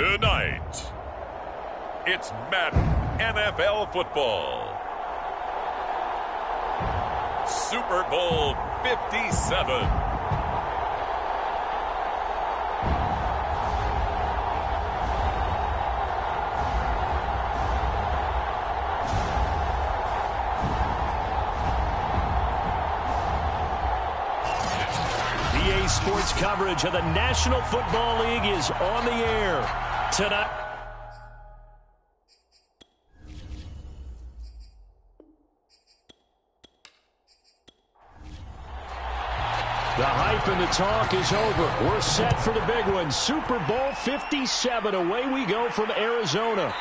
Tonight, it's Madden NFL football. Super Bowl 57. Sports coverage of the National Football League is on the air tonight. The hype and the talk is over. We're set for the big one. Super Bowl 57. Away we go from Arizona.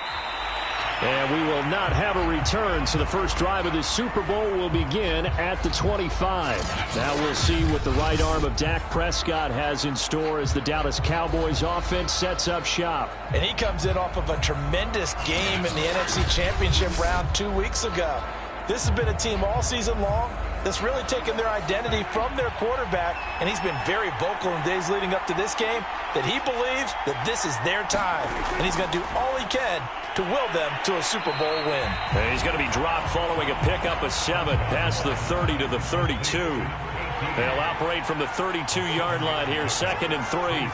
And we will not have a return, so the first drive of this Super Bowl will begin at the 25. Now we'll see what the right arm of Dak Prescott has in store as the Dallas Cowboys offense sets up shop. And he comes in off of a tremendous game in the NFC Championship round 2 weeks ago. This has been a team all season long that's really taken their identity from their quarterback, and he's been very vocal in days leading up to this game that he believes that this is their time, and he's going to do all he can to will them to a Super Bowl win. And he's going to be dropped following a pickup of 7 past the 30 to the 32. They'll operate from the 32-yard line here, 2nd and 3.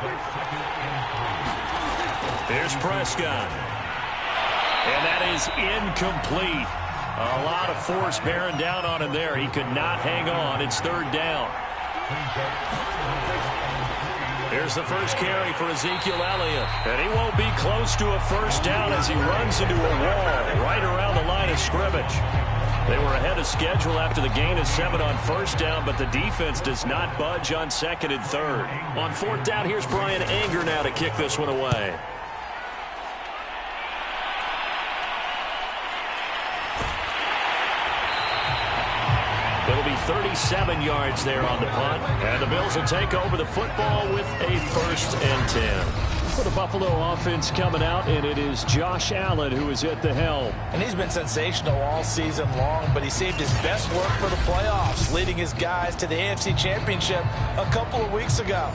Here's Prescott. And that is incomplete. A lot of force bearing down on him there. He could not hang on. It's 3rd down. Here's the first carry for Ezekiel Elliott. And he won't be close to a first down as he runs into a wall right around the line of scrimmage. They were ahead of schedule after the gain of 7 on first down, but the defense does not budge on 2nd and 3rd. On 4th down, here's Brian Anger now to kick this one away. It'll be 37 yards there on the punt. And the Bills will take over the football with a 1st and 10. For the Buffalo offense coming out, and it is Josh Allen who is at the helm. And he's been sensational all season long, but he saved his best work for the playoffs, leading his guys to the AFC Championship a couple of weeks ago.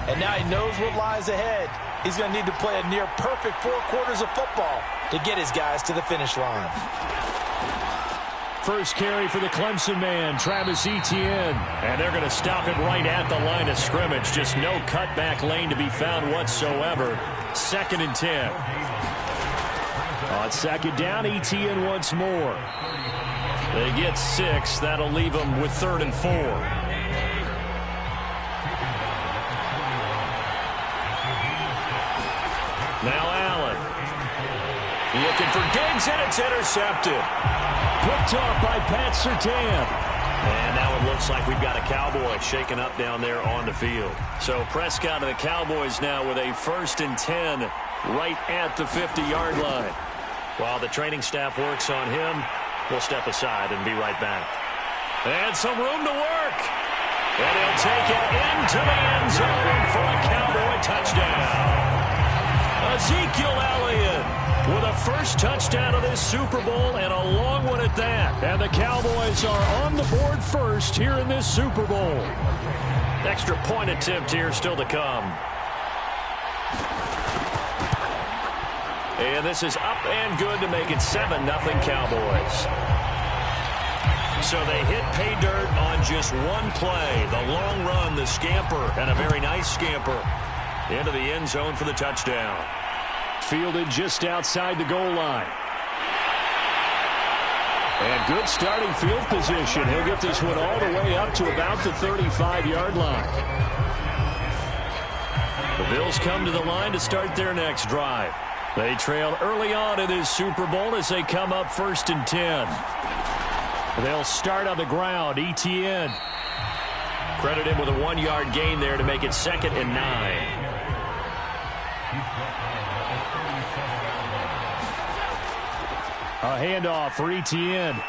And now he knows what lies ahead. He's going to need to play a near-perfect 4 quarters of football to get his guys to the finish line. First carry for the Clemson man, Travis Etienne. And they're going to stop him right at the line of scrimmage. Just no cutback lane to be found whatsoever. 2nd and 10. On 2nd down, Etienne once more. They get 6. That'll leave them with 3rd and 4. Now Allen. Looking for Diggs, and it's intercepted. Picked off by Pat Surtain. And now it looks like we've got a Cowboy shaken up down there on the field. So Prescott and the Cowboys now with a 1st and 10 right at the 50-yard line. While the training staff works on him, we'll step aside and be right back. And some room to work. And he'll take it into the end zone for a Cowboy touchdown. Ezekiel Elliott with a first touchdown of this Super Bowl, and a long one at that. And the Cowboys are on the board first here in this Super Bowl. Extra point attempt here still to come. And this is up and good to make it 7-0 Cowboys. So they hit pay dirt on just one play. The long run, the scamper, and a very nice scamper into the end zone for the touchdown. Fielded just outside the goal line. And good starting field position. He'll get this one all the way up to about the 35-yard line. The Bills come to the line to start their next drive. They trail early on in this Super Bowl as they come up 1st and 10. They'll start on the ground. Etienne. Credit him with a 1-yard gain there to make it 2nd and 9. A handoff for Etienne.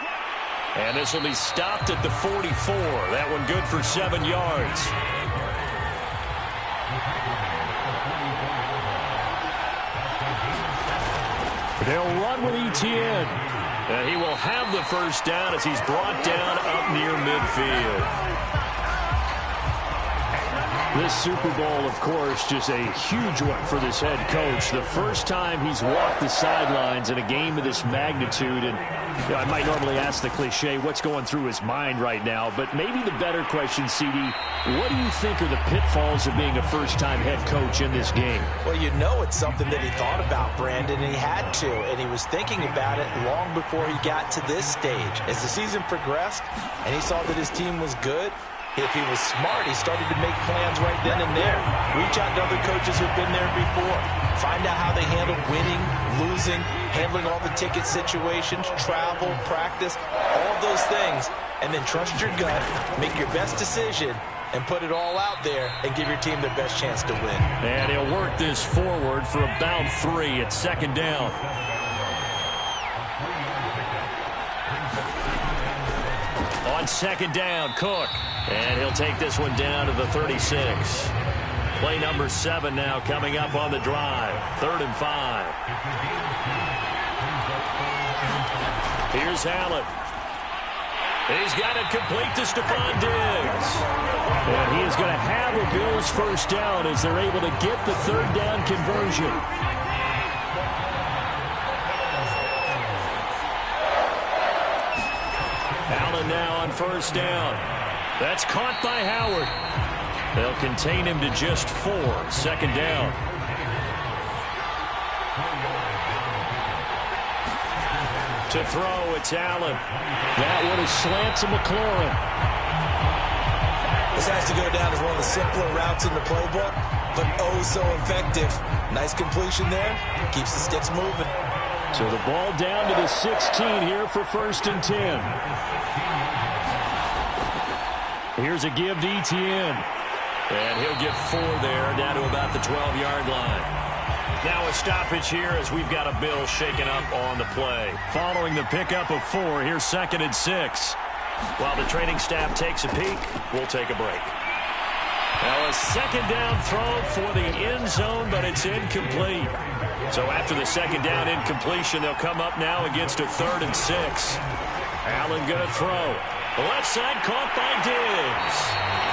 And this will be stopped at the 44. That one good for 7 yards. They'll run with Etienne. And he will have the first down as he's brought down up near midfield. This Super Bowl, of course, just a huge one for this head coach. The first time he's walked the sidelines in a game of this magnitude. And I might normally ask the cliche, what's going through his mind right now? But maybe the better question, CD, what do you think are the pitfalls of being a first-time head coach in this game? Well, you know it's something that he thought about, Brandon, and he had to. And he was thinking about it long before he got to this stage. As the season progressed and he saw that his team was good, if he was smart, he started to make plans right then and there. Reach out to other coaches who've been there before. Find out how they handle winning, losing, handling all the ticket situations, travel, practice, all of those things. And then trust your gut, make your best decision, and put it all out there and give your team their best chance to win. And he'll work this forward for about 3 at second down. On second down, Cook. And he'll take this one down to the 36. Play number 7 now coming up on the drive. 3rd and 5. Here's Allen. He's got it complete to Stephon Diggs. And he is going to have a Bills first down as they're able to get the 3rd down conversion. Allen now on first down. That's caught by Howard. They'll contain him to just 4. Second down. To throw, it's Allen. That one is slant to McLaurin. This has to go down as one of the simpler routes in the playbook, but oh so effective. Nice completion there. Keeps the sticks moving. So the ball down to the 16 here for 1st and 10. Here's a give to Etienne. And he'll get 4 there, down to about the 12-yard line. Now a stoppage here as we've got a Bill shaken up on the play. Following the pickup of 4, here's 2nd and 6. While the training staff takes a peek, we'll take a break. Now a second down throw for the end zone, but it's incomplete. So after the second down incompletion, they'll come up now against a 3rd and 6. Allen going to throw. Left side caught by Diggs.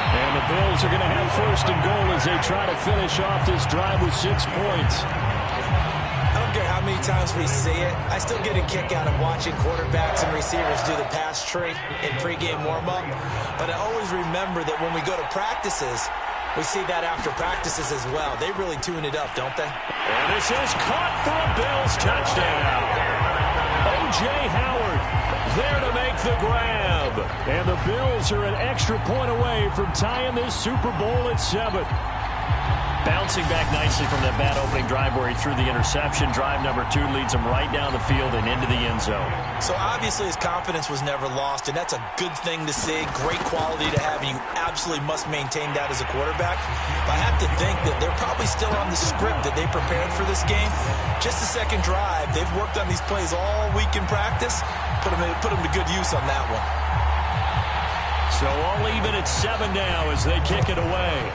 And the Bills are going to have 1st and goal as they try to finish off this drive with 6 points. I don't care how many times we see it. I still get a kick out of watching quarterbacks and receivers do the pass tree in pregame warm-up. But I always remember that when we go to practices, we see that after practices as well. They really tune it up, don't they? And this is caught for a Bills touchdown. O.J. Howard there to make the grab. And the Bills are an extra point away from tying this Super Bowl at 7. Bouncing back nicely from that bad opening drive where he threw the interception. Drive number 2 leads him right down the field and into the end zone. So obviously his confidence was never lost, and that's a good thing to see. Great quality to have, and you absolutely must maintain that as a quarterback. But I have to think that they're probably still on the script that they prepared for this game. Just the second drive. They've worked on these plays all week in practice. Put them to good use on that one. So all even at 7 now as they kick it away.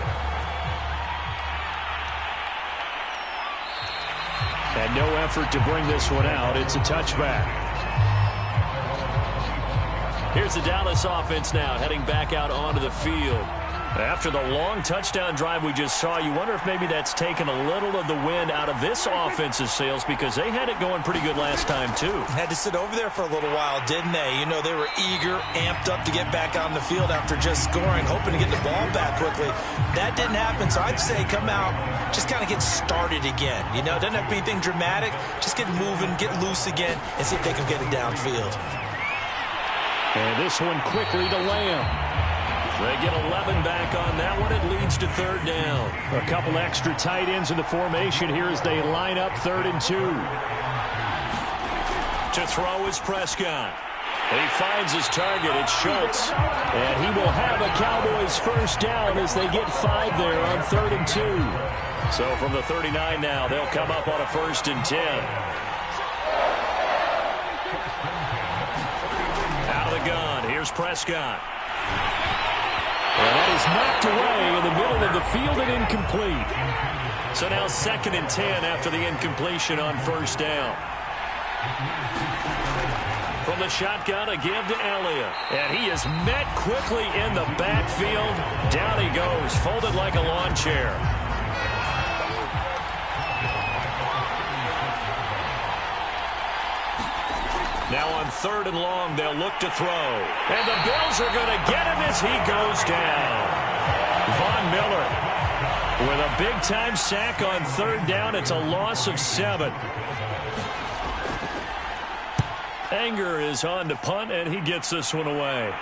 And no effort to bring this one out. It's a touchback. Here's the Dallas offense now heading back out onto the field. After the long touchdown drive we just saw, you wonder if maybe that's taken a little of the wind out of this offense's sails because they had it going pretty good last time too. Had to sit over there for a little while, didn't they? You know, they were eager, amped up to get back on the field after just scoring, hoping to get the ball back quickly. That didn't happen, so I'd say come out, just kind of get started again. You know, doesn't have to be anything dramatic. Just get moving, get loose again, and see if they can get it downfield. And this one quickly to Lamb. They get 11 back on that one. It leads to 3rd down. A couple extra tight ends in the formation here as they line up 3rd and 2. To throw is Prescott. He finds his target. It's Schultz. And he will have a Cowboys first down as they get 5 there on 3rd and 2. So from the 39 now, they'll come up on a 1st and 10. Out of the gun. Here's Prescott. And that is knocked away in the middle of the field and incomplete. So now 2nd and 10 after the incompletion on 1st down. From the shotgun, a give to Elliott. And he is met quickly in the backfield. Down he goes, folded like a lawn chair. Now on 3rd and long, they'll look to throw. And the Bills are going to get him as he goes down. Von Miller with a big-time sack on 3rd down. It's a loss of 7. Anger is on to punt, and he gets this one away.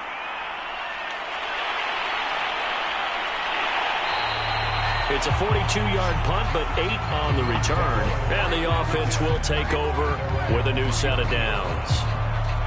It's a 42-yard punt, but 8 on the return. And the offense will take over with a new set of downs.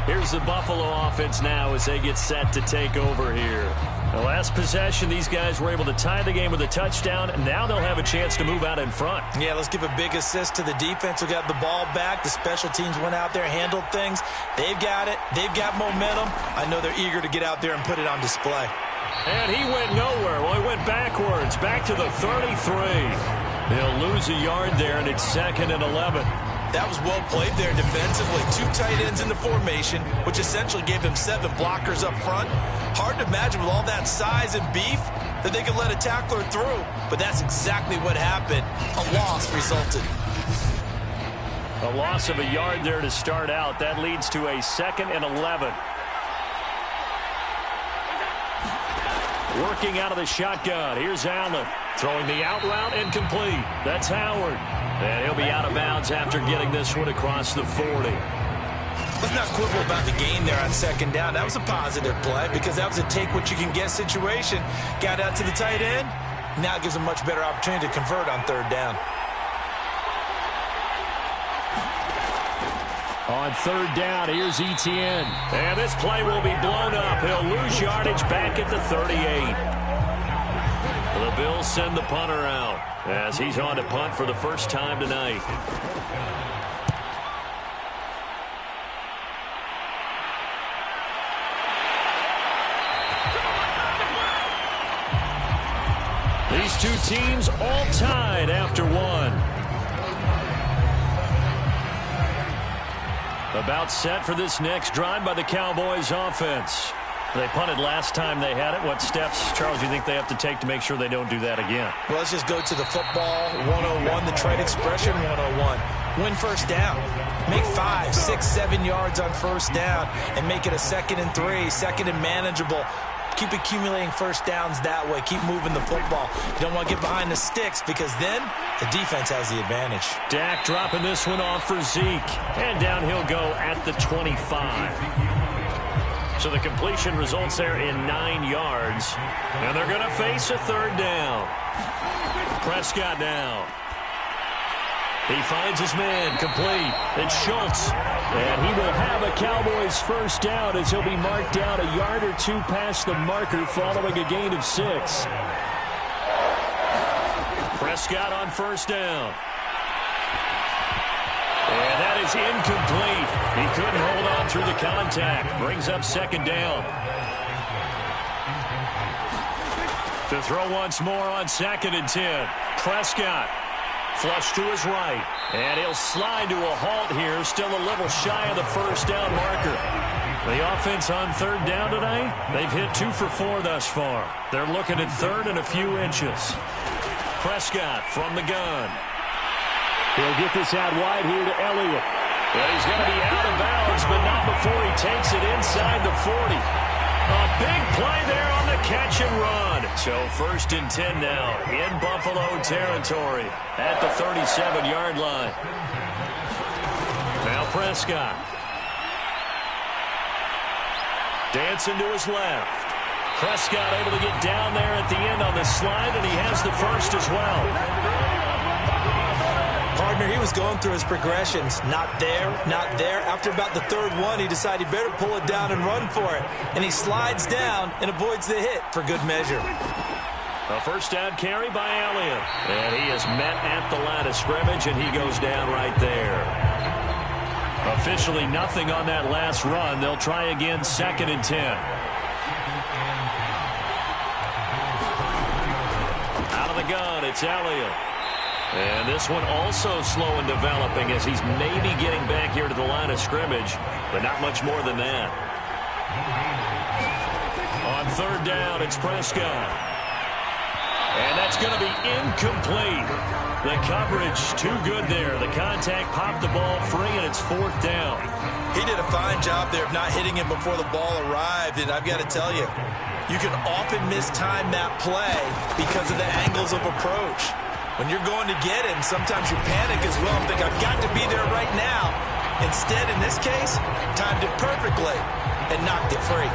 Here's the Buffalo offense now as they get set to take over here. The last possession, these guys were able to tie the game with a touchdown, and now they'll have a chance to move out in front. Yeah, let's give a big assist to the defense who got the ball back. The special teams went out there, handled things. They've got it. They've got momentum. I know they're eager to get out there and put it on display. And he went nowhere. Well, he went backwards, back to the 33. He'll lose a yard there, and it's 2nd and 11. That was well played there defensively. 2 tight ends in the formation, which essentially gave him 7 blockers up front. Hard to imagine with all that size and beef that they could let a tackler through. But that's exactly what happened. A loss resulted. A loss of a yard there to start out. That leads to a 2nd and 11. Working out of the shotgun. Here's Allen. Throwing the out route incomplete. That's Howard. And he'll be out of bounds after getting this one across the 40. Let's not quibble about the gain there on 2nd down. That was a positive play because that was a take-what-you-can-get situation. Got out to the tight end. Now it gives a much better opportunity to convert on 3rd down. On 3rd down, here's Etienne. And this play will be blown up. He'll lose yardage back at the 38. The Bills send the punter out as he's on to punt for the first time tonight. These two teams all tied after one. About set for this next drive by the Cowboys offense. They punted last time they had it. What steps, Charles, do you think they have to take to make sure they don't do that again? Well, let's just go to the football 101, the trade expression 101. Win 1st down. Make 5, 6, 7 yards on 1st down and make it a 2nd and 3, 2nd and manageable. Keep accumulating 1st downs that way. Keep moving the football. You don't want to get behind the sticks because then the defense has the advantage. Dak dropping this one off for Zeke. And down he'll go at the 25. So the completion results there in 9 yards. And they're going to face a 3rd down. Prescott now. He finds his man complete. It's Schultz. And he will have a Cowboys 1st down as he'll be marked down a yard or 2 past the marker following a gain of 6. Prescott on 1st down. And that is incomplete. He couldn't hold on through the contact. Brings up 2nd down. To throw once more on 2nd and 10. Prescott. Flush to his right. And he'll slide to a halt here. Still a little shy of the 1st down marker. The offense on 3rd down tonight, they've hit 2 for 4 thus far. They're looking at 3rd and a few inches. Prescott from the gun. He'll get this out wide here to Elliott. And he's going to be out of bounds, but not before he takes it inside the 40. A big play there on the catch and run. So 1st and 10 now in Buffalo territory at the 37-yard line. Now Prescott. Dancing to his left. Prescott able to get down there at the end on the slide, and he has the 1st as well. Partner, he was going through his progressions. Not there, not there. After about the 3rd one, he decided he better pull it down and run for it. And he slides down and avoids the hit for good measure. A 1st down carry by Elliott. And he is met at the line of scrimmage, and he goes down right there. Officially nothing on that last run. They'll try again 2nd and 10. Out of the gun, it's Elliott. And this one also slow in developing as he's maybe getting back here to the line of scrimmage, but not much more than that. On third down, it's Prescott. And that's going to be incomplete. The coverage too good there. The contact popped the ball free, and it's fourth down. He did a fine job there of not hitting him before the ball arrived, and I've got to tell you, you can often mistime that play because of the angles of approach. When you're going to get him, sometimes you panic as well and think, I've got to be there right now. Instead, in this case, timed it perfectly and knocked it free.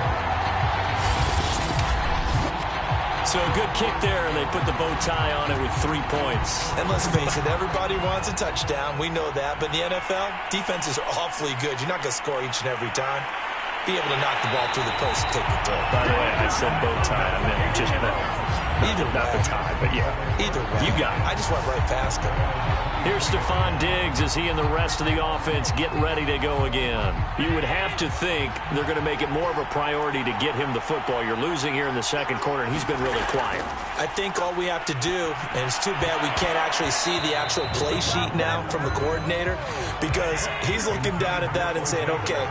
So a good kick there, and they put the bow tie on it with 3 points. And let's face it, everybody wants a touchdown. We know that. But in the NFL, defenses are awfully good. You're not going to score each and every time. Be able to knock the ball through the post and take the throw. By the way, I said bow tie. I meant just bell. Either way. Not the tie, but yeah. Either way. You got it. I just went right past it. Here's Stephon Diggs as he and the rest of the offense get ready to go again. You would have to think they're going to make it more of a priority to get him the football. You're losing here in the second quarter, and he's been really quiet. I think all we have to do, and it's too bad we can't actually see the actual play sheet now from the coordinator, because he's looking down at that and saying, okay,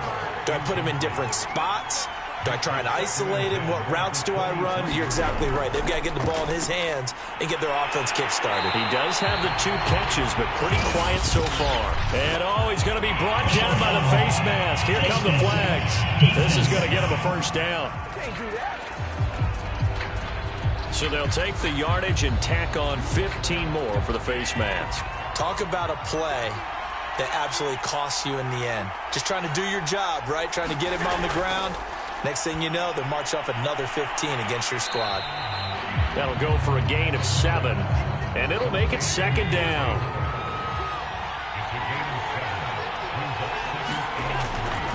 do I put him in different spots? Do I try and isolate him? What routes do I run? You're exactly right. They've got to get the ball in his hands and get their offense kick-started. He does have the 2 catches, but pretty quiet so far. And, he's going to be brought down by the face mask. Here come the flags. This is going to get him a first down. So they'll take the yardage and tack on 15 more for the face mask. Talk about a play that absolutely costs you in the end. Just trying to do your job, right? Trying to get him on the ground. Next thing you know, they'll march off another 15 against your squad. That'll go for a gain of 7, and it'll make it second down.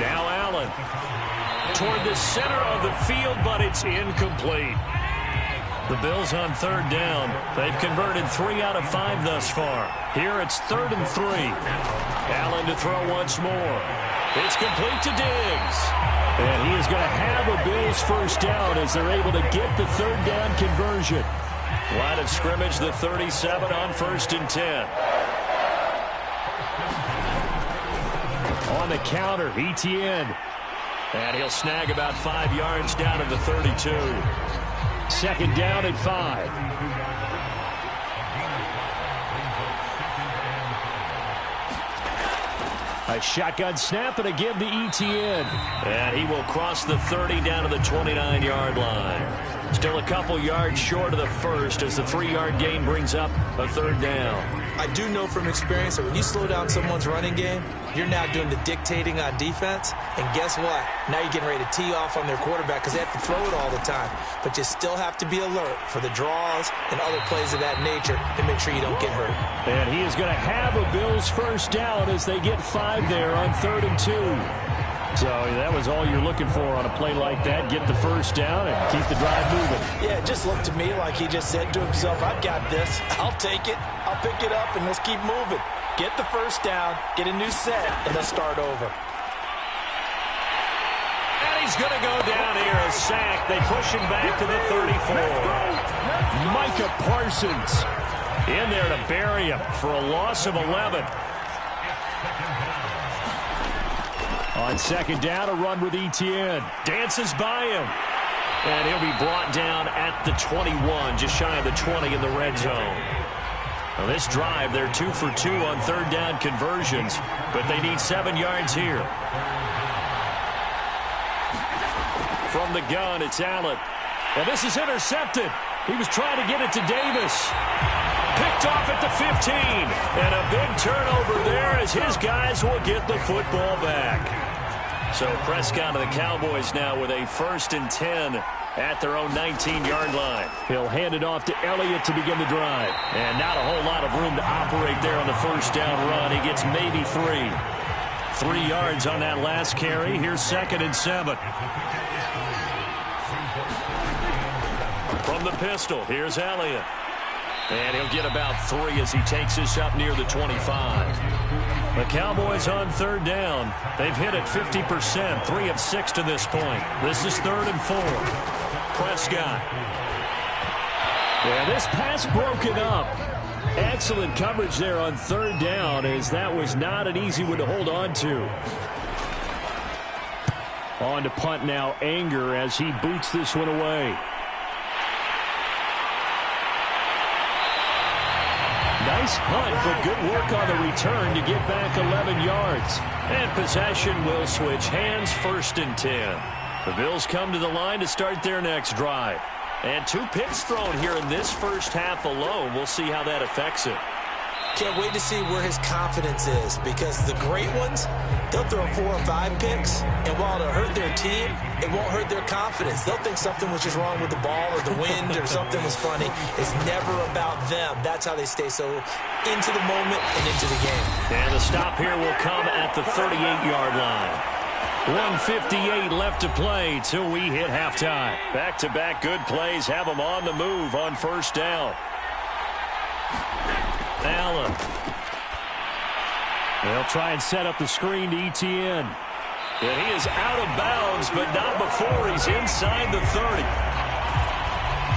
Now Allen toward the center of the field, but it's incomplete. The Bills on third down. They've converted 3 out of 5 thus far. Here it's 3rd and 3. Allen to throw once more. It's complete to Diggs. And he is going to have a Bills first down as they're able to get the third down conversion. Line of scrimmage, the 37 on 1st and 10. On the counter, Etienne. And he'll snag about 5 yards down to the 32. Second down at 5. A shotgun snap and again to Etienne. And he will cross the 30 down to the 29-yard line. Still a couple yards short of the first as the 3-yard gain brings up a third down. I do know from experience that when you slow down someone's running game, you're now doing the dictating on defense. And guess what? Now you're getting ready to tee off on their quarterback because they have to throw it all the time. But you still have to be alert for the draws and other plays of that nature to make sure you don't get hurt. And he is going to have a Bills first down as they get 5 there on 3rd and 2. So that was all you're looking for on a play like that. Get the first down and keep the drive moving. Yeah, it just looked to me like he just said to himself, I've got this. I'll take it. I'll pick it up, and let's keep moving. Get the first down, get a new set, and let's start over. And he's going to go down here, a sack. They push him back to the 34. Micah Parsons in there to bury him for a loss of 11. On second down, a run with Etienne. Dances by him. And he'll be brought down at the 21, just shy of the 20 in the red zone. Now this drive, they're 2 for 2 on third down conversions, but they need 7 yards here. From the gun, it's Allen. And this is intercepted. He was trying to get it to Davis. Picked off at the 15. And a big turnover there as his guys will get the football back. So Prescott and the Cowboys now with a 1st and 10 at their own 19-yard line. He'll hand it off to Elliott to begin the drive. And not a whole lot of room to operate there on the first down run. He gets maybe 3. 3 yards on that last carry. Here's 2nd and 7. From the pistol, here's Elliott. And he'll get about 3 as he takes this up near the 25. The Cowboys on third down. They've hit it 50%, 3 of 6 to this point. This is 3rd and 4. Prescott. And this pass broken up. Excellent coverage there on third down, as that was not an easy one to hold on to. On to punt now, Anger, as he boots this one away. Nice punt, but good work on the return to get back 11 yards. And possession will switch hands, 1st and 10. The Bills come to the line to start their next drive. And 2 picks thrown here in this first half alone. We'll see how that affects it. Can't wait to see where his confidence is, because the great ones, they'll throw 4 or 5 picks, and while it'll hurt their team, it won't hurt their confidence. They'll think something was just wrong with the ball or the wind or something was funny. It's never about them. That's how they stay so into the moment and into the game. And the stop here will come at the 38-yard line. 1:58 left to play till we hit halftime. Back-to-back good plays have them on the move on first down. Allen. They'll try and set up the screen to Etienne. And he is out of bounds, but not before he's inside the 30.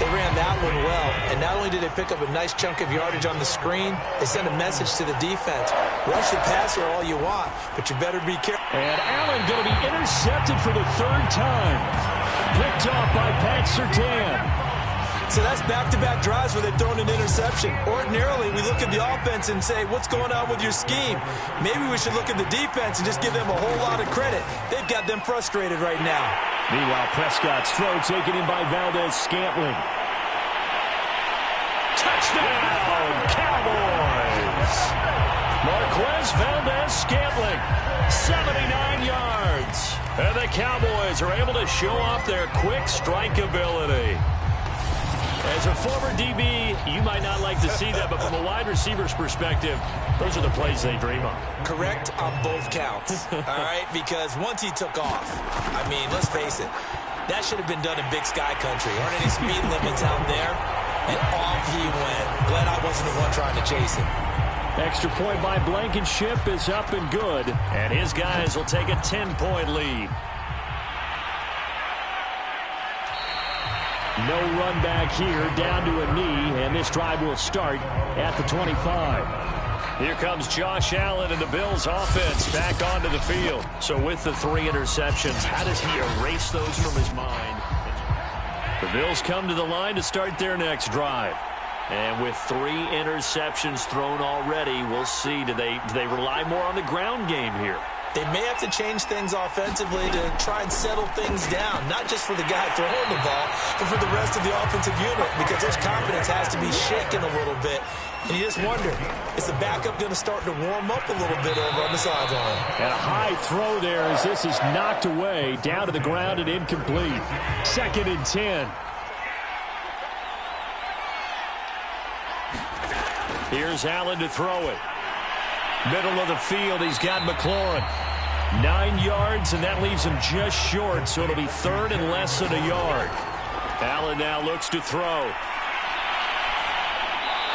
They ran that one well, and not only did they pick up a nice chunk of yardage on the screen, they sent a message to the defense. Rush the passer all you want, but you better be careful. And Allen going to be intercepted for the 3rd time. Picked off by Pat Surtain. So that's back-to-back drives where they've thrown an interception. Ordinarily, we look at the offense and say, what's going on with your scheme? Maybe we should look at the defense and just give them a whole lot of credit. They've got them frustrated right now. Meanwhile, Prescott's throw taken in by Valdez-Scantling. Touchdown, Cowboys! Marquez Valdez-Scantling, 79 yards. And the Cowboys are able to show off their quick strike ability. As a former DB, you might not like to see that, but from a wide receiver's perspective, those are the plays they dream of. Correct on both counts, all right? Because once he took off, I mean, let's face it, that should have been done in Big Sky Country. Aren't any speed limits out there? And off he went. Glad I wasn't the one trying to chase him. Extra point by Blankenship is up and good, and his guys will take a 10-point lead. No run back here, down to a knee, and this drive will start at the 25. Here comes Josh Allen and the Bills offense back onto the field. So with the 3 interceptions, how does he erase those from his mind? The Bills come to the line to start their next drive. And with 3 interceptions thrown already, we'll see, do they rely more on the ground game here? They may have to change things offensively to try and settle things down, not just for the guy throwing the ball, but for the rest of the offensive unit, because his confidence has to be shaken a little bit. And you just wonder, is the backup going to start to warm up a little bit over on the sideline? And a high throw there as this is knocked away, down to the ground and incomplete. 2nd and 10. Here's Allen to throw it. Middle of the field, he's got McLaurin. 9 yards, and that leaves him just short, so it'll be 3rd and less than a yard. Allen now looks to throw.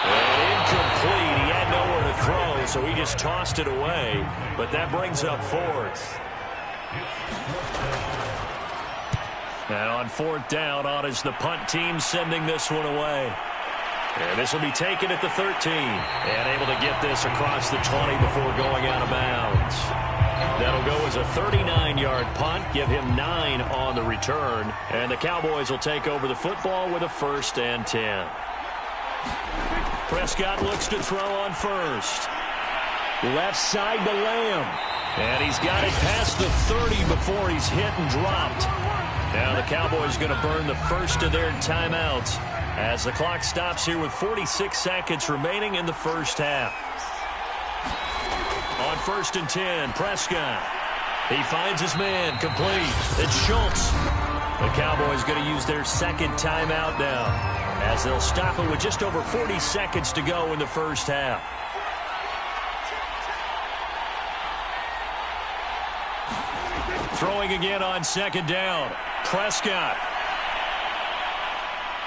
And incomplete. He had nowhere to throw, so he just tossed it away. But that brings up 4th. And on 4th down, on is the punt team sending this one away. And this will be taken at the 13. And able to get this across the 20 before going out of bounds. That'll go as a 39-yard punt. Give him 9 on the return. And the Cowboys will take over the football with a 1st and 10. Prescott looks to throw on first. Left side to Lamb. And he's got it past the 30 before he's hit and dropped. Now the Cowboys going to burn the first of their timeouts as the clock stops here with 46 seconds remaining in the first half. On 1st and 10, Prescott. He finds his man, complete. It's Schultz. The Cowboys going to use their 2nd timeout now as they'll stop it with just over 40 seconds to go in the first half. Throwing again on 2nd down. Prescott.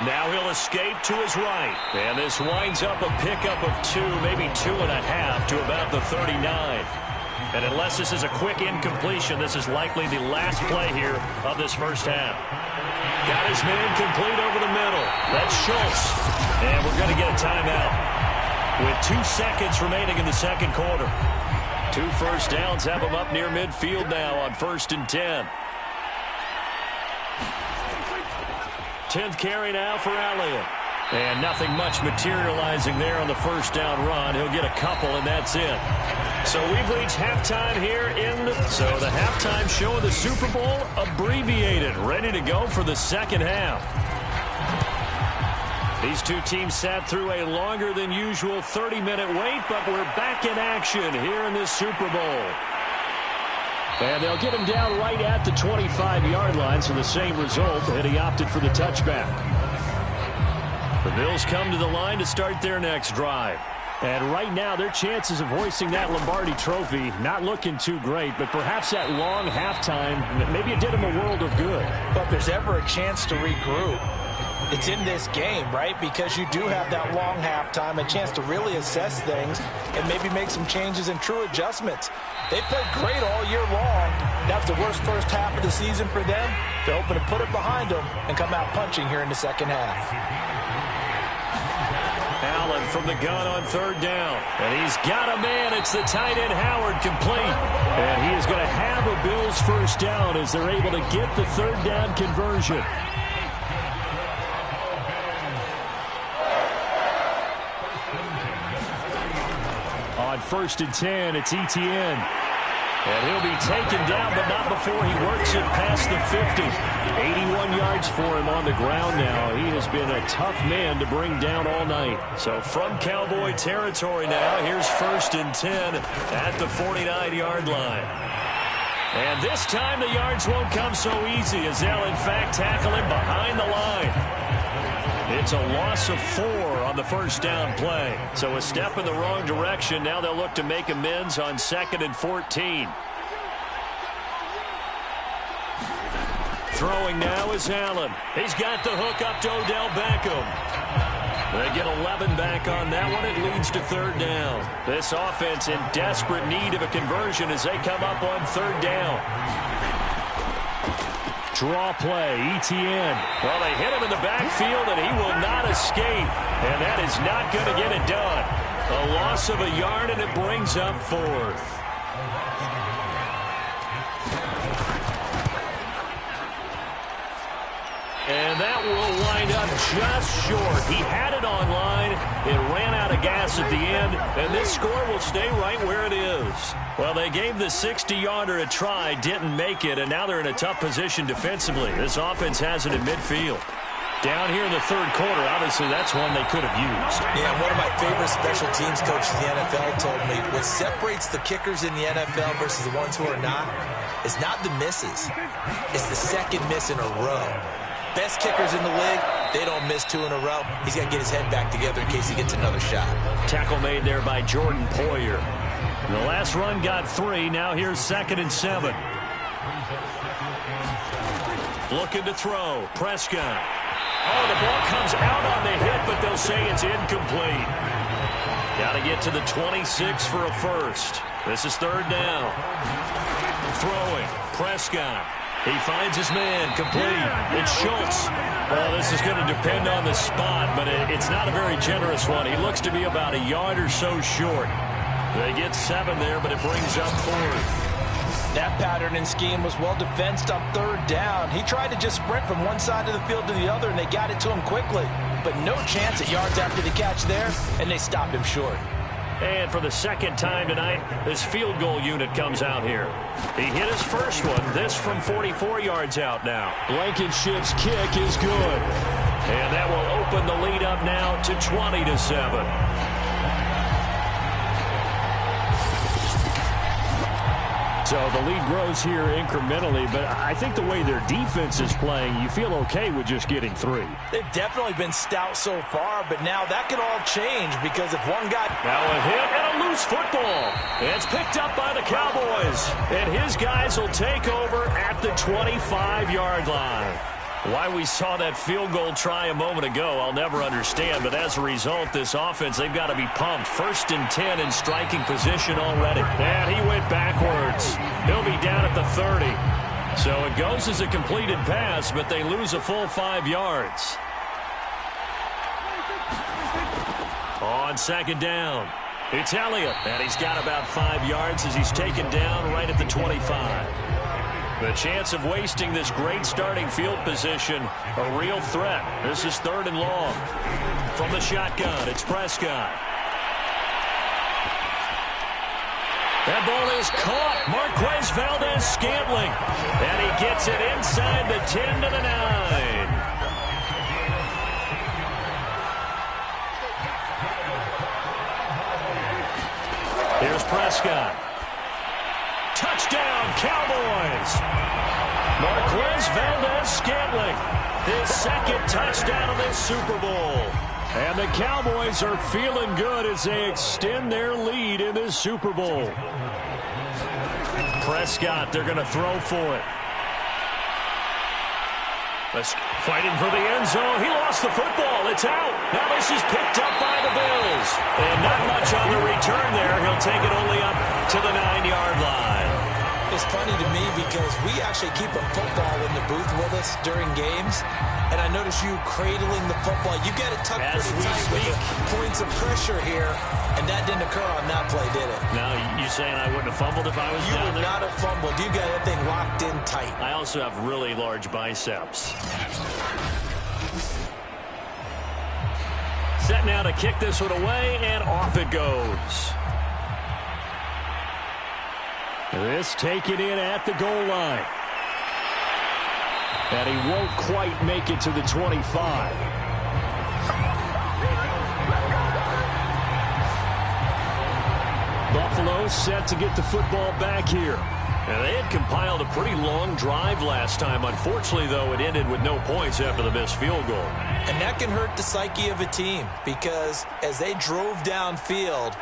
Now he'll escape to his right. And this winds up a pickup of 2, maybe 2.5 to about the 39. And unless this is a quick incompletion, this is likely the last play here of this first half. Got his man complete over the middle. That's Schultz. And we're going to get a timeout. with 2 seconds remaining in the second quarter. 2 first downs have them up near midfield now on 1st and 10. 10th carry now for Elliott. And nothing much materializing there on the first down run. He'll get a couple, and that's it. So we've reached halftime here So the halftime show of the Super Bowl abbreviated, ready to go for the second half. These two teams sat through a longer than usual 30-minute wait, but we're back in action here in this Super Bowl. And they'll get him down right at the 25-yard line, so the same result, and he opted for the touchback. The Bills come to the line to start their next drive. And right now, their chances of hoisting that Lombardi trophy not looking too great, but perhaps that long halftime, maybe it did them a world of good. But if there's ever a chance to regroup, it's in this game, right? Because you do have that long halftime, a chance to really assess things and maybe make some changes and true adjustments. They played great all year long. That's the worst first half of the season for them. They're hoping to put it behind them and come out punching here in the second half. Allen from the gun on 3rd down. And he's got a man. It's the tight end Howard complete. And he is going to have a Bills first down as they're able to get the 3rd down conversion. On 1st and 10, it's Etienne. And he'll be taken down, but not before he works it past the 50. 81 yards for him on the ground now. He has been a tough man to bring down all night. So from Cowboy territory now, here's 1st and 10 at the 49-yard line. And this time the yards won't come so easy as they'll, in fact, tackle him behind the line. It's a loss of 4 on the first down play. So a step in the wrong direction. Now they'll look to make amends on 2nd and 14. Throwing now is Allen. He's got the hook up to Odell Beckham. They get 11 back on that one. It leads to 3rd down. This offense in desperate need of a conversion as they come up on 3rd down. Draw play, Etienne. Well, they hit him in the backfield, and he will not escape. And that is not going to get it done. A loss of a yard, and it brings up 4th. And that will wind up just short. He had it on line. It ran out of gas at the end, and this score will stay right where it is. Well, they gave the 60-yarder a try, didn't make it, and now they're in a tough position defensively. This offense has it in midfield. Down here in the 3rd quarter, obviously that's one they could have used. Yeah, one of my favorite special teams coaches in the NFL told me what separates the kickers in the NFL versus the ones who are not is not the misses. It's the second miss in a row. Best kickers in the league, they don't miss 2 in a row. He's got to get his head back together in case he gets another shot. Tackle made there by Jordan Poyer. The last run got 3. Now here's 2nd and 7. Looking to throw. Prescott. Oh, the ball comes out on the hit, but they'll say it's incomplete. Got to get to the 26 for a first. This is 3rd down. Throwing. Prescott. He finds his man, complete. It's Schultz. Well, this is going to depend on the spot, but it's not a very generous one. He looks to be about a yard or so short. They get 7 there, but it brings up 4th. That pattern and scheme was well defensed on 3rd down. He tried to just sprint from one side of the field to the other, and they got it to him quickly. But no chance at yards after the catch there, and they stopped him short. And for the 2nd time tonight, this field goal unit comes out here. He hit his first one, this from 44 yards out now. Blankenship's kick is good. And that will open the lead up now to 20-7. So the lead grows here incrementally, but I think the way their defense is playing, you feel okay with just getting 3. They've definitely been stout so far, but now that could all change because if one guy... Now a hit and a loose football. It's picked up by the Cowboys, and his guys will take over at the 25-yard line. Why we saw that field goal try a moment ago, I'll never understand. But as a result, this offense, they've got to be pumped. 1st and 10 in striking position already. And he went backwards. He'll be down at the 30. So it goes as a completed pass, but they lose a full 5 yards. On second down, it's Elliott, and he's got about 5 yards as he's taken down right at the 25. The chance of wasting this great starting field position, a real threat. This is 3rd and long. From the shotgun, it's Prescott. That ball is caught. Marquez Valdez-Scantling. And he gets it inside the 10 to the 9. Here's Prescott. Touchdown, Cowboys. Marquez Valdez-Scantling. His 2nd touchdown of this Super Bowl. And the Cowboys are feeling good as they extend their lead in this Super Bowl. Prescott, they're going to throw for it. Fighting for the end zone. He lost the football. It's out. Now this is picked up by the Bills. And not much on the return there. He'll take it only up to the 9-yard line. It's funny to me because we actually keep a football in the booth with us during games. And I notice you cradling the football. You get it tucked pretty tight with the points of pressure here. And that didn't occur on that play, did it? Now, you saying I wouldn't have fumbled if I was down there? You would not have fumbled. You got that thing locked in tight. I also have really large biceps. Set now to kick this one away, and off it goes. This taken in at the goal line. And he won't quite make it to the 25. Buffalo set to get the football back here. And they had compiled a pretty long drive last time. Unfortunately, though, it ended with no points after the missed field goal. And that can hurt the psyche of a team because as they drove downfield,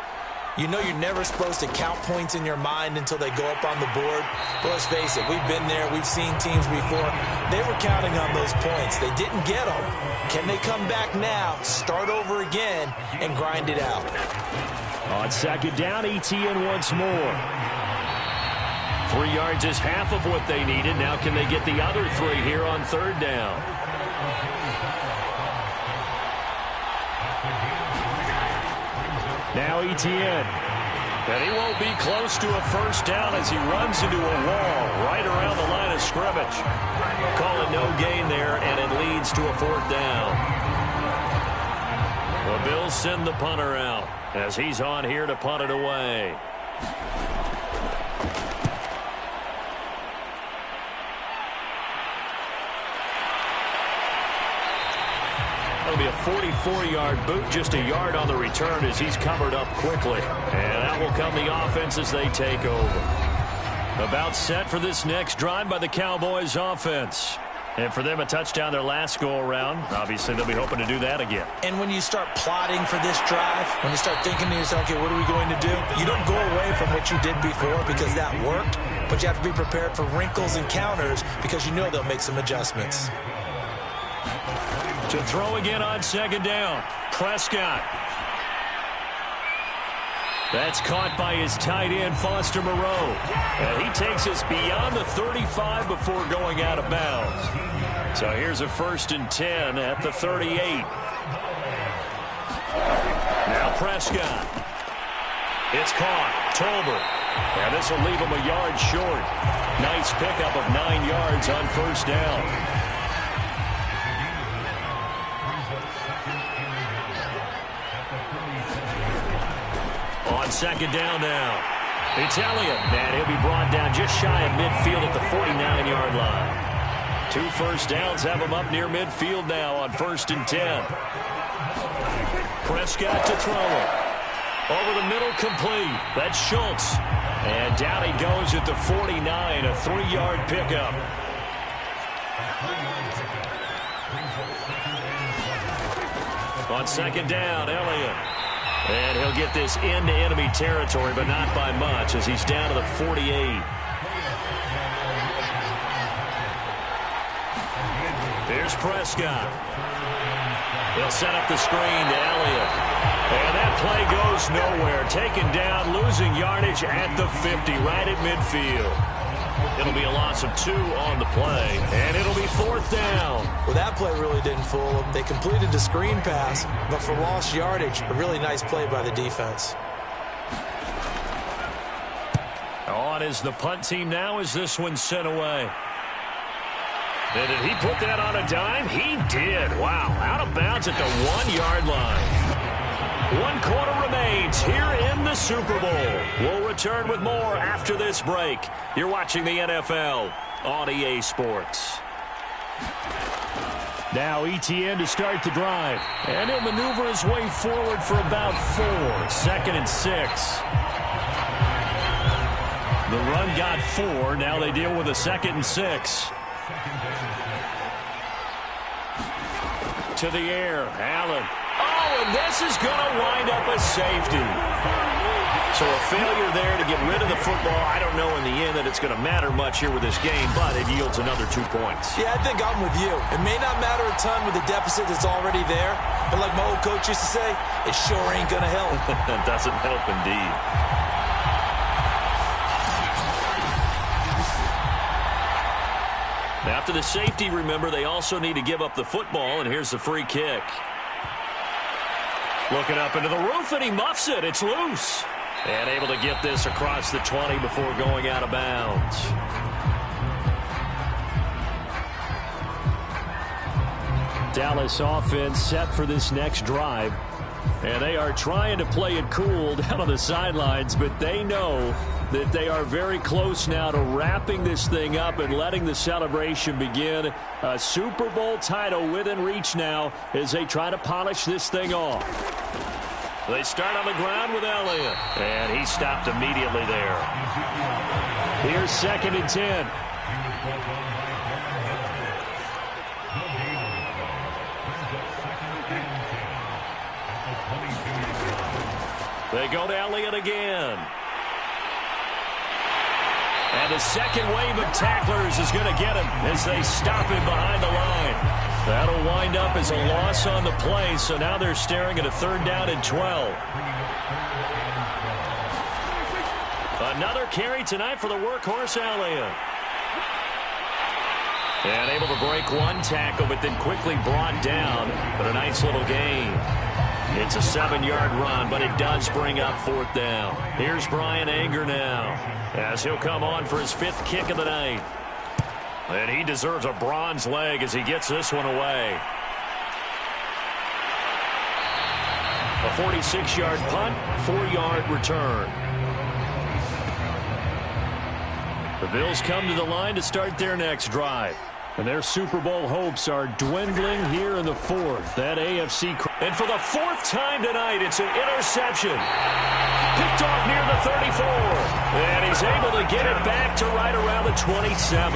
you know you're never supposed to count points in your mind until they go up on the board. But let's face it, we've been there. We've seen teams before. They were counting on those points. They didn't get them. Can they come back now, start over again, and grind it out? On second down, ETN once more. 3 yards is half of what they needed. Now can they get the other 3 here on 3rd down? Now ETN. And he won't be close to a first down as he runs into a wall right around the line of scrimmage. Call it no gain there, and it leads to a 4th down. The Bills send the punter out as he's on here to punt it away. It'll be a 44-yard boot, just a yard on the return as he's covered up quickly. And that will come the offense as they take over. About set for this next drive by the Cowboys offense. And for them, a touchdown their last go-around. Obviously, they'll be hoping to do that again. And when you start plotting for this drive, when you start thinking to yourself, okay, what are we going to do? You don't go away from what you did before because that worked, but you have to be prepared for wrinkles and counters because you know they'll make some adjustments. To throw again on second down, Prescott. That's caught by his tight end, Foster Moreau. And he takes us beyond the 35 before going out of bounds. So here's a 1st and 10 at the 38. Now Prescott. It's caught. Tolbert. And this will leave him a yard short. Nice pickup of 9 yards on 1st down. On second down now, it's Elliott, and he'll be brought down just shy of midfield at the 49-yard line. 2 first downs have him up near midfield now on 1st and 10. Prescott to throw it. Over the middle, complete. That's Schultz. And down he goes at the 49, a 3-yard pickup. On second down, Elliott. And he'll get this into enemy territory, but not by much as he's down to the 48. Here's Prescott. He'll set up the screen to Elliott. And that play goes nowhere. Taken down, losing yardage at the 50, right at midfield. It'll be a loss of 2 on the play, and it'll be 4th down. Well, that play really didn't fool them. They completed the screen pass, but for lost yardage, a really nice play by the defense. On is the punt team now as this one's sent away. And did he put that on a dime? He did. Wow, out of bounds at the 1-yard line. 1 quarter remains here in the Super Bowl. We'll return with more after this break. You're watching the NFL on EA Sports. Now ETN to start the drive. And he'll maneuver his way forward for about 4. 2nd and 6. The run got 4. Now they deal with a 2nd and 6. To the air. Allen. Oh, and this is going to wind up a safety. So a failure there to get rid of the football. I don't know in the end that it's going to matter much here with this game, but it yields another 2 points. Yeah, I think I'm with you. It may not matter a ton with the deficit that's already there, but like my old coach used to say, it sure ain't going to help. It doesn't help indeed. After the safety, remember, they also need to give up the football, and here's the free kick. Looking up into the roof, and he muffs it. It's loose. And able to get this across the 20 before going out of bounds. Dallas offense set for this next drive. And they are trying to play it cool down on the sidelines, but they know that they are very close now to wrapping this thing up and letting the celebration begin. A Super Bowl title within reach now as they try to polish this thing off. They start on the ground with Elliott, and he stopped immediately there. Here's 2nd and 10. They go to Elliott again. And the second wave of tacklers is going to get him as they stop him behind the line. That'll wind up as a loss on the play, so now they're staring at a 3rd down and 12. Another carry tonight for the workhorse Elliott. And able to break 1 tackle, but then quickly brought down. But a nice little gain. It's a 7-yard run, but it does bring up 4th down. Here's Brian Anger now, as he'll come on for his 5th kick of the night. And he deserves a bronze leg as he gets this one away. A 46-yard punt, 4-yard return. The Bills come to the line to start their next drive. And their Super Bowl hopes are dwindling here in the 4th. That AFC. And for the 4th time tonight, it's an interception. Picked off near the 34. And he's able to get it back to right around the 27.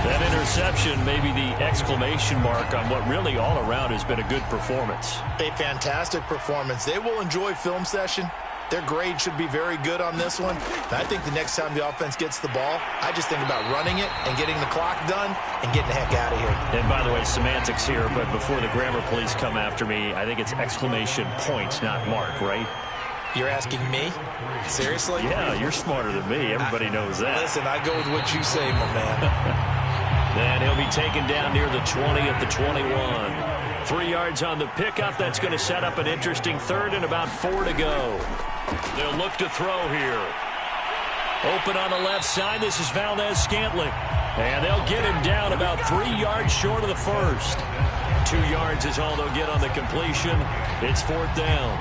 That interception may be the exclamation mark on what really all around has been a good performance. A fantastic performance. They will enjoy film session. Their grade should be very good on this one. And I think the next time the offense gets the ball, I just think about running it and getting the clock done and getting the heck out of here. And by the way, semantics here, but before the grammar police come after me, I think it's exclamation point, not mark, right? You're asking me? Seriously? Yeah, you're smarter than me. Everybody knows that. Listen, I go with what you say, my man. Then he'll be taken down near the 20 at the 21. 3 yards on the pickup. That's going to set up an interesting 3rd and about 4 to go. They'll look to throw here. Open on the left side. This is Valdez-Scantling. And they'll get him down about 3 yards short of the 1st. 2 yards is all they'll get on the completion. It's 4th down.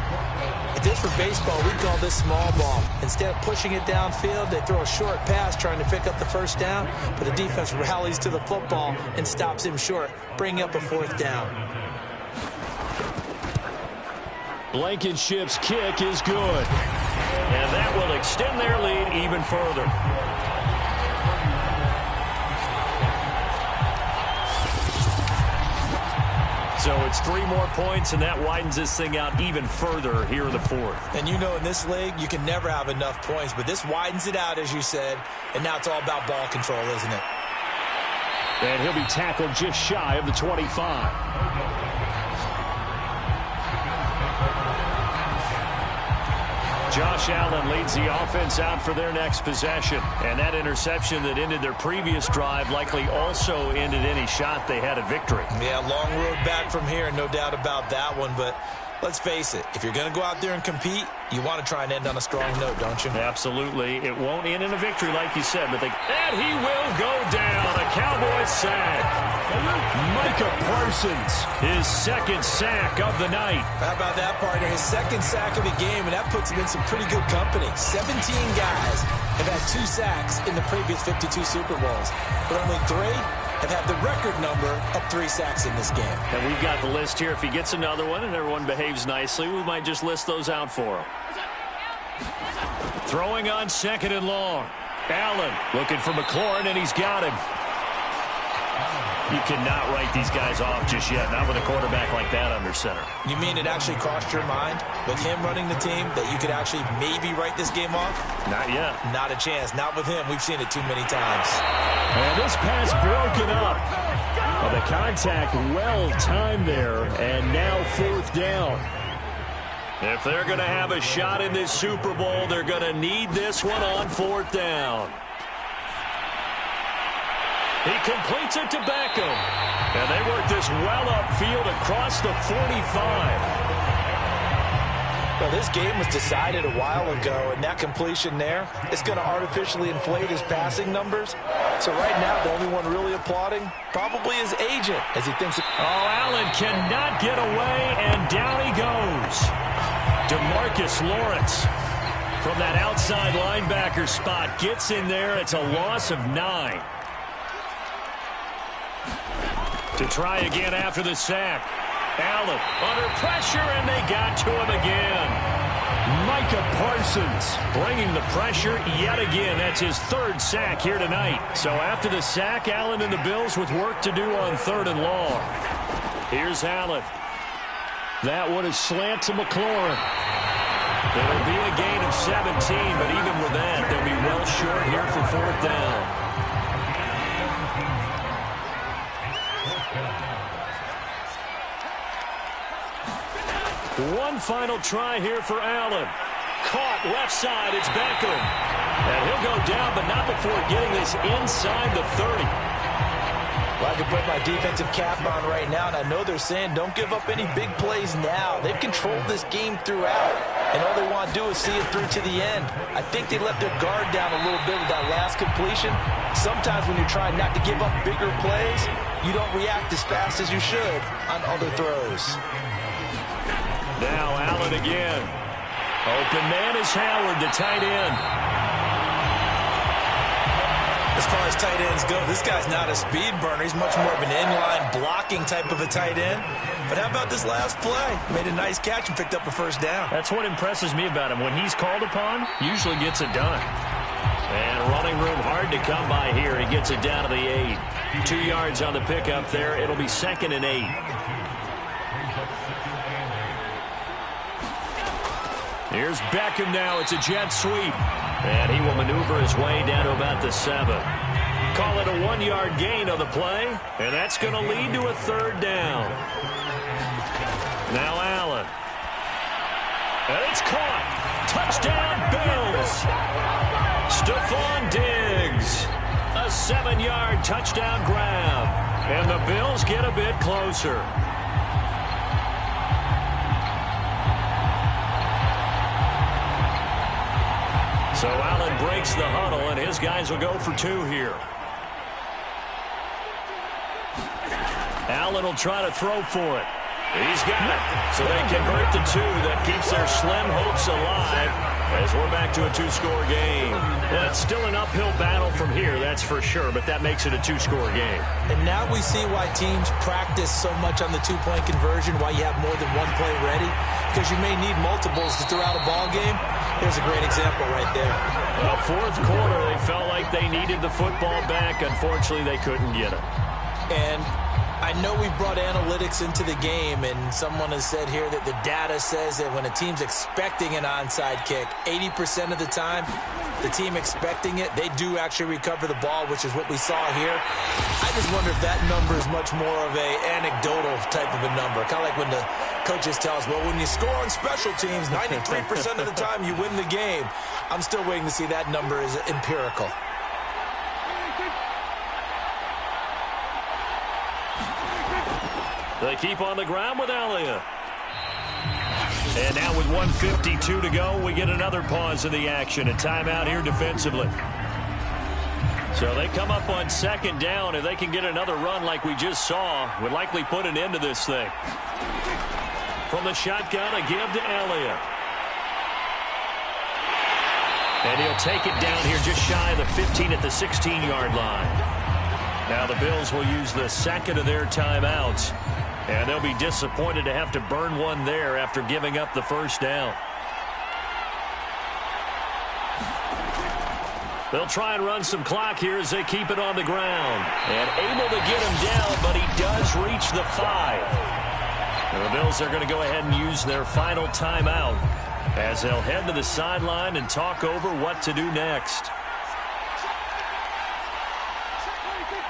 If this were baseball, we'd call this small ball. Instead of pushing it downfield, they throw a short pass trying to pick up the 1st down, but the defense rallies to the football and stops him short, bringing up a 4th down. Blankenship's kick is good. And that will extend their lead even further. So it's 3 more points, and that widens this thing out even further here in the 4th. And you know in this league, you can never have enough points, but this widens it out, as you said, and now it's all about ball control, isn't it? And he'll be tackled just shy of the 25. Josh Allen leads the offense out for their next possession. And that interception that ended their previous drive likely also ended any shot they had at victory. Yeah, long road back from here, no doubt about that one. But let's face it, if you're going to go out there and compete, you want to try and end on a strong note, don't you? Absolutely. It won't end in a victory like you said, but and he will go down. A Cowboys sack. Micah Parsons, his second sack of the night. How about that, partner? His second sack of the game, and that puts him in some pretty good company. 17 guys have had 2 sacks in the previous 52 Super Bowls, but only 3 have had the record number of 3 sacks in this game. And we've got the list here. If he gets another one and everyone behaves nicely, we might just list those out for him. Throwing on 2nd and long. Allen looking for McLaurin, and he's got him. You cannot write these guys off just yet, not with a quarterback like that under center. You mean it actually crossed your mind with him running the team that you could actually maybe write this game off? Not yet. Not a chance. Not with him. We've seen it too many times. And this pass broken up. Well, the contact well timed there, and now 4th down. If they're going to have a shot in this Super Bowl, they're going to need this one on 4th down. He completes it to Beckham. And they work this well upfield across the 45. Well, this game was decided a while ago, and that completion there is going to artificially inflate his passing numbers. So right now, the only one really applauding probably his agent as he thinks. Oh, Allen cannot get away, and down he goes. DeMarcus Lawrence from that outside linebacker spot gets in there. It's a loss of 9. To try again after the sack. Allen under pressure, and they got to him again. Micah Parsons bringing the pressure yet again. That's his 3rd sack here tonight. So after the sack, Allen and the Bills with work to do on 3rd and long. Here's Allen. That one is slant to McLaurin. It'll be a gain of 17, but even with that, they'll be well short here for 4th down. One final try here for Allen. Caught left side. It's Beckham. And he'll go down, but not before getting this inside the 30. Well, I can put my defensive cap on right now, and I know they're saying don't give up any big plays now. They've controlled this game throughout, and all they want to do is see it through to the end. I think they let their guard down a little bit with that last completion. Sometimes when you're trying not to give up bigger plays, you don't react as fast as you should on other throws. Now Allen again. Open man is Howard, the tight end. As far as tight ends go, this guy's not a speed burner. He's much more of an inline blocking type of a tight end. But how about this last play? Made a nice catch and picked up a 1st down. That's what impresses me about him. When he's called upon, usually gets it done. And running room hard to come by here. He gets it down to the 8. 2 yards on the pickup there. It'll be 2nd and 8. Here's Beckham now. It's a jet sweep. And he will maneuver his way down to about the 7. Call it a 1-yard gain on the play. And that's going to lead to a 3rd down. Now Allen. And it's caught. Touchdown, Bills. Stephon Diggs. A 7-yard touchdown grab. And the Bills get a bit closer. So Allen breaks the huddle, and his guys will go for 2 here. Allen will try to throw for it. He's got it. So they convert the 2. That keeps their slim hopes alive as we're back to a 2-score game. Well, it's still an uphill battle from here, that's for sure, but that makes it a 2-score game. And now we see why teams practice so much on the 2-point conversion, why you have more than one play ready, because you may need multiples to throw out a ball game. Here's a great example right there. Well, 4th quarter, they felt like they needed the football back. Unfortunately, they couldn't get it. And I I know we've brought analytics into the game, and someone has said here that the data says that when a team's expecting an onside kick, 80% of the time, the team expecting it, they do actually recover the ball, which is what we saw here. I just wonder if that number is much more of a anecdotal type of a number, kind of like when the coaches tell us, well, when you score on special teams, 93% of the time you win the game. I'm still waiting to see that number is empirical. They keep on the ground with Elliott. And now with 1:52 to go, we get another pause in the action. A timeout here defensively. So they come up on second down. If they can get another run like we just saw, would likely put an end to this thing. From the shotgun, a give to Elliott. And he'll take it down here just shy of the 15 at the 16-yard line. Now the Bills will use the second of their timeouts. And they'll be disappointed to have to burn one there after giving up the first down. They'll try and run some clock here as they keep it on the ground. And able to get him down, but he does reach the 5. And the Bills are going to go ahead and use their final timeout as they'll head to the sideline and talk over what to do next.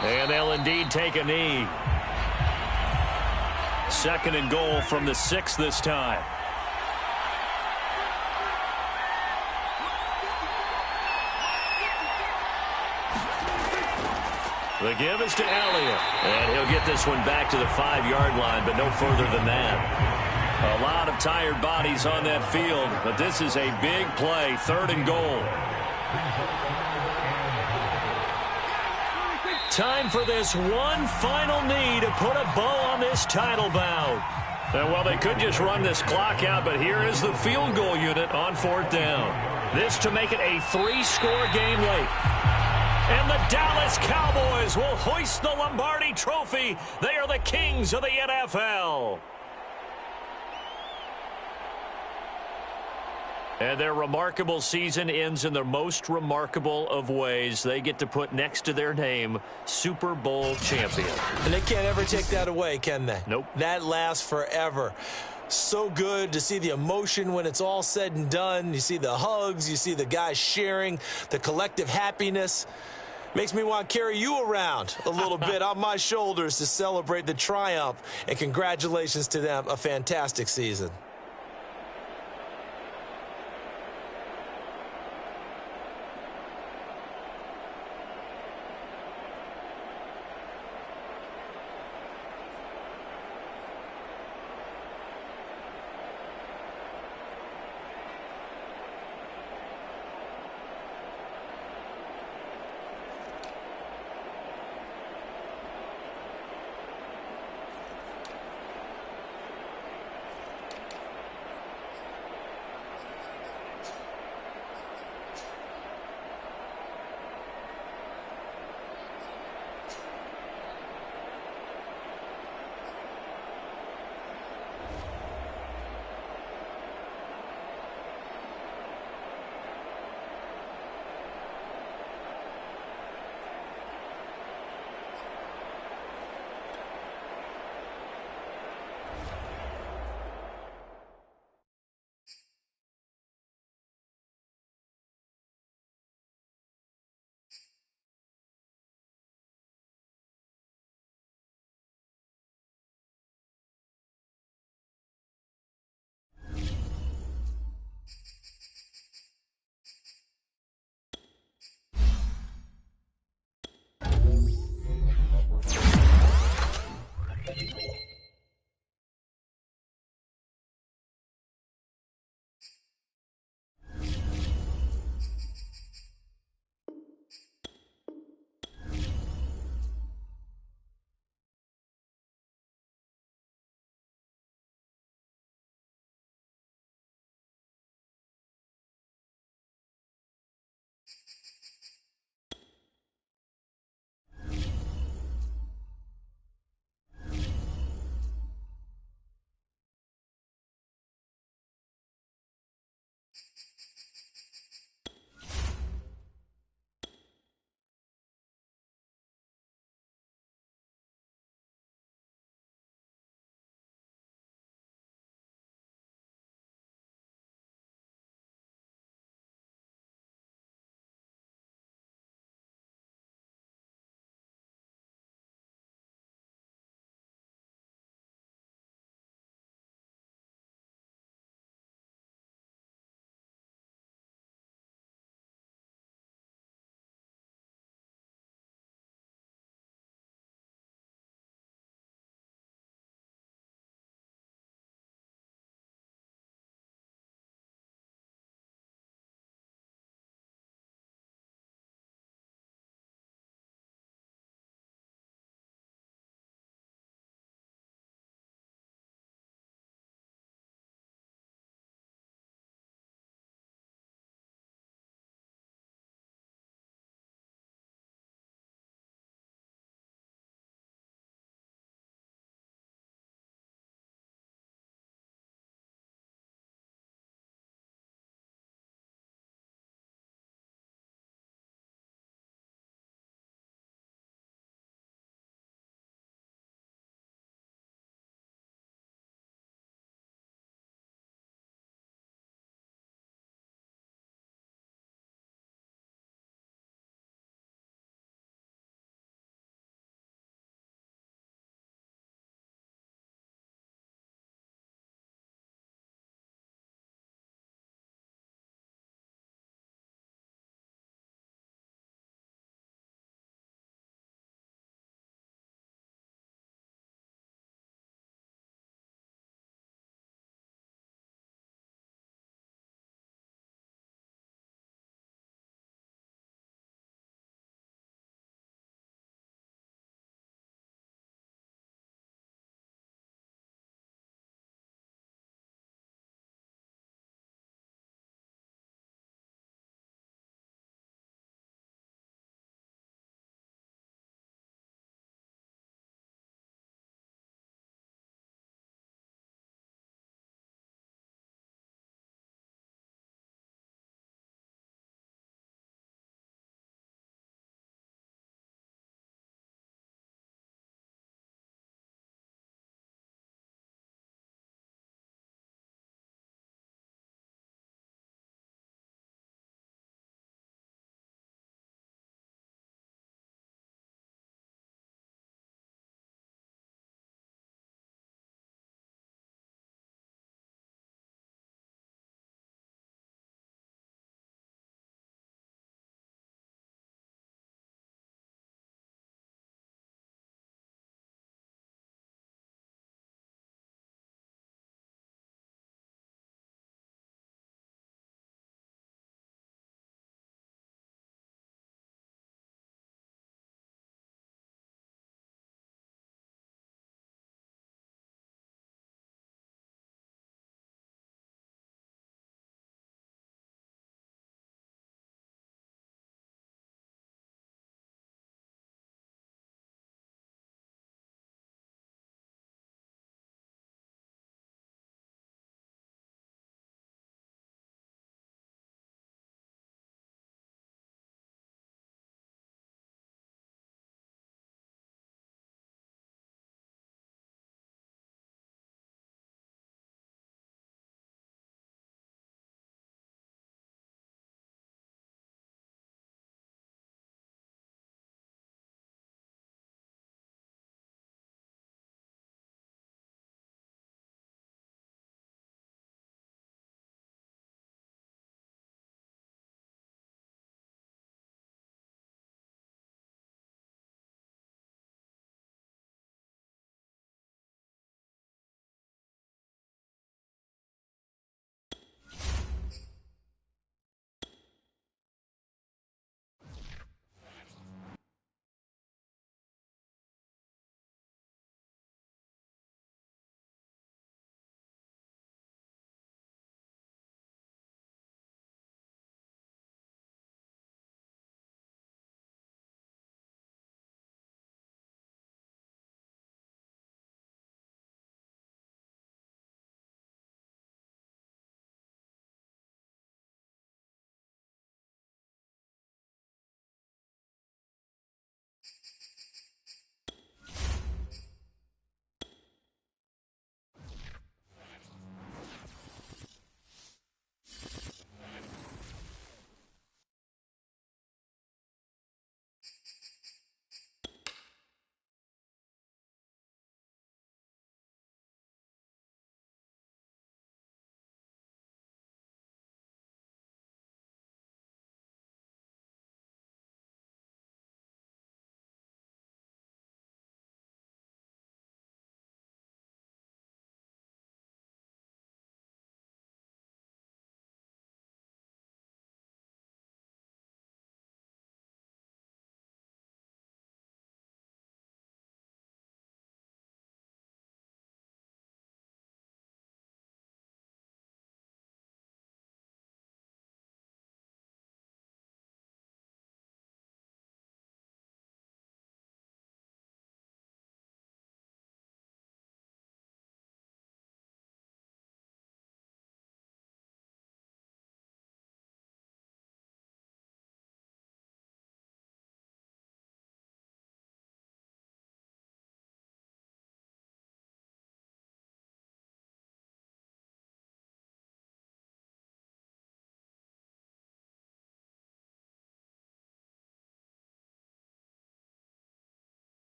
And they'll indeed take a knee. Second and goal from the 6 this time. The give is to Elliott. And he'll get this one back to the 5-yard line, but no further than that. A lot of tired bodies on that field, but this is a big play, 3rd and goal. Time for this one final knee to put a bow on this title bout. And well, they could just run this clock out, but here is the field goal unit on 4th down. This to make it a 3-score game late. And the Dallas Cowboys will hoist the Lombardi Trophy. They are the kings of the NFL. And their remarkable season ends in the most remarkable of ways. They get to put next to their name, Super Bowl champion. And they can't ever take that away, can they? Nope. That lasts forever. So good to see the emotion when it's all said and done. You see the hugs. You see the guys sharing, the collective happiness. Makes me want to carry you around a little bit on my shoulders to celebrate the triumph. And congratulations to them. A fantastic season.